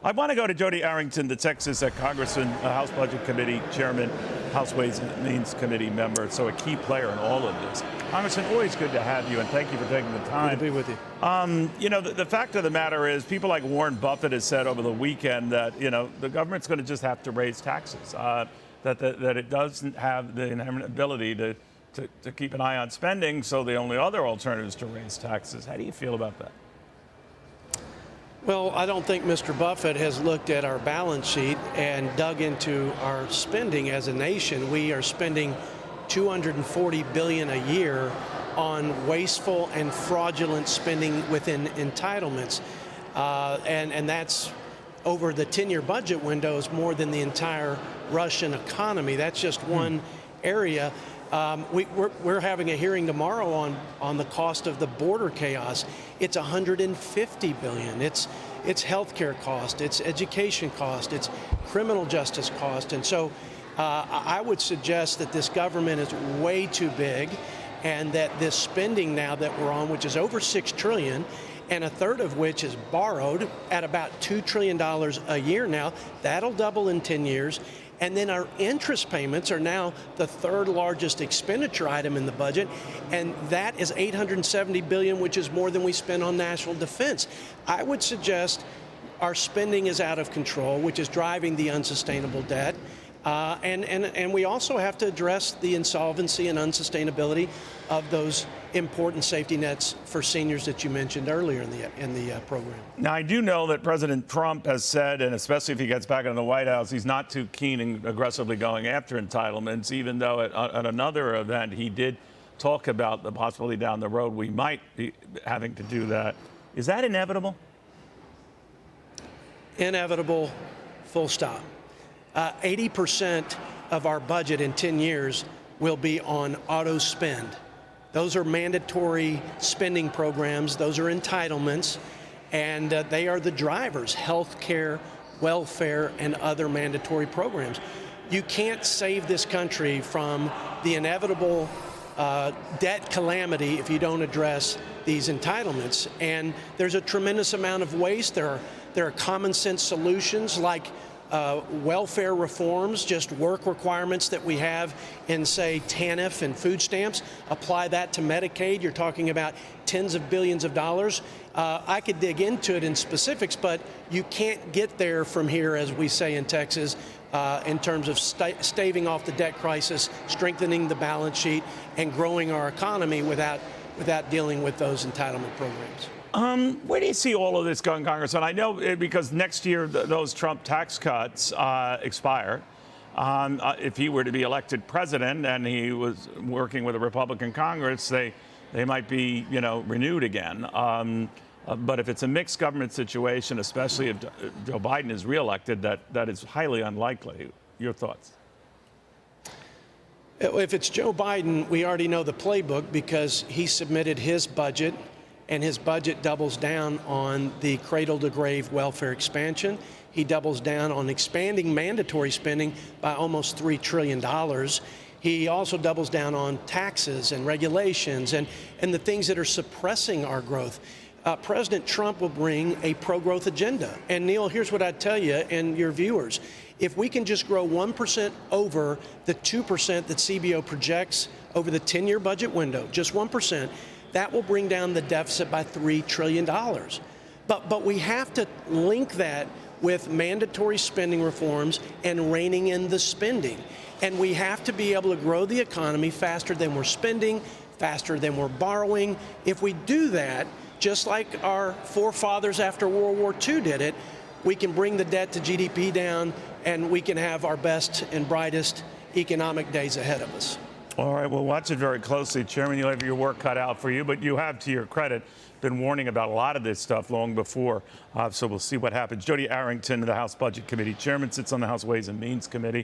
I want to go to Jodey Arrington, the Texas Congressman, House Budget Committee Chairman, House Ways and Means Committee member, so a key player in all of this. Congressman, always good to have you, and thank you for taking the time. Good to be with you. You know, the fact of the matter is, people like Warren Buffett has said over the weekend that, you know, the government's going to just have to raise taxes, that it doesn't have the inherent ability to keep an eye on spending, so the only other alternative is to raise taxes. How do you feel about that? Well, I don't think Mr. Buffett has looked at our balance sheet and dug into our spending as a nation. We are spending $240 billion a year on wasteful and fraudulent spending within entitlements. And that's over the 10-year budget window is more than the entire Russian economy. That's just one area. We're having a hearing tomorrow on the cost of the border chaos. It's $150 billion. It's healthcare cost, it's education cost, it's criminal justice cost. And so I would suggest that this government is way too big, and that this spending now that we're on, which is over $6 trillion, and a third of which is borrowed at about $2 trillion a year now, that'll double in 10 years. And then our interest payments are now the third largest expenditure item in the budget, and that is $870 billion, which is more than we spend on national defense. I would suggest our spending is out of control, which is driving the unsustainable debt. And we also have to address the insolvency and unsustainability of those important safety nets for seniors that you mentioned earlier in the program. Now, I do know that President Trump has said, and especially if he gets back into the White House, he's not too keen and aggressively going after entitlements, even though at another event he did talk about the possibility down the road we might be having to do that. Is that inevitable? Inevitable, full stop. 80% of our budget in 10 years will be on auto spend. Those are mandatory spending programs. Those are entitlements, and they are the drivers: health care, welfare, and other mandatory programs. You can't save this country from the inevitable debt calamity if you don't address these entitlements. And there's a tremendous amount of waste. There are common sense solutions like welfare reforms, just work requirements that we have in, say, TANF and food stamps. Apply that to Medicaid. You're talking about tens of billions of dollars. I could dig into it in specifics, but you can't get there from here, as we say in Texas, in terms of staving off the debt crisis, strengthening the balance sheet, and growing our economy without dealing with those entitlement programs. Where do you see all of this going, Congressman? I know because next year those Trump tax cuts expire. If he were to be elected president and he was working with a Republican Congress, they might be, you know, renewed again. But if it's a mixed government situation, especially if Joe Biden is reelected, that is highly unlikely. Your thoughts? If it's Joe Biden, we already know the playbook because he submitted his budget, and his budget doubles down on the cradle-to-grave welfare expansion. He doubles down on expanding mandatory spending by almost $3 trillion. He also doubles down on taxes and regulations and the things that are suppressing our growth. President Trump will bring a pro-growth agenda. And Neil, here's what I'd tell you and your viewers. If we can just grow 1% over the 2% that CBO projects over the 10-year budget window, just 1%, that will bring down the deficit by $3 trillion. But we have to link that with mandatory spending reforms and reining in the spending. And we have to be able to grow the economy faster than we're spending, faster than we're borrowing. If we do that, just like our forefathers after World War II did it, we can bring the debt to GDP down, and we can have our best and brightest economic days ahead of us. All right, well, watch it very closely, Chairman. You'll have your work cut out for you, but you have, to your credit, been warning about a lot of this stuff long before, so we'll see what happens. Jodey Arrington, the House Budget Committee Chairman, sits on the House Ways and Means Committee.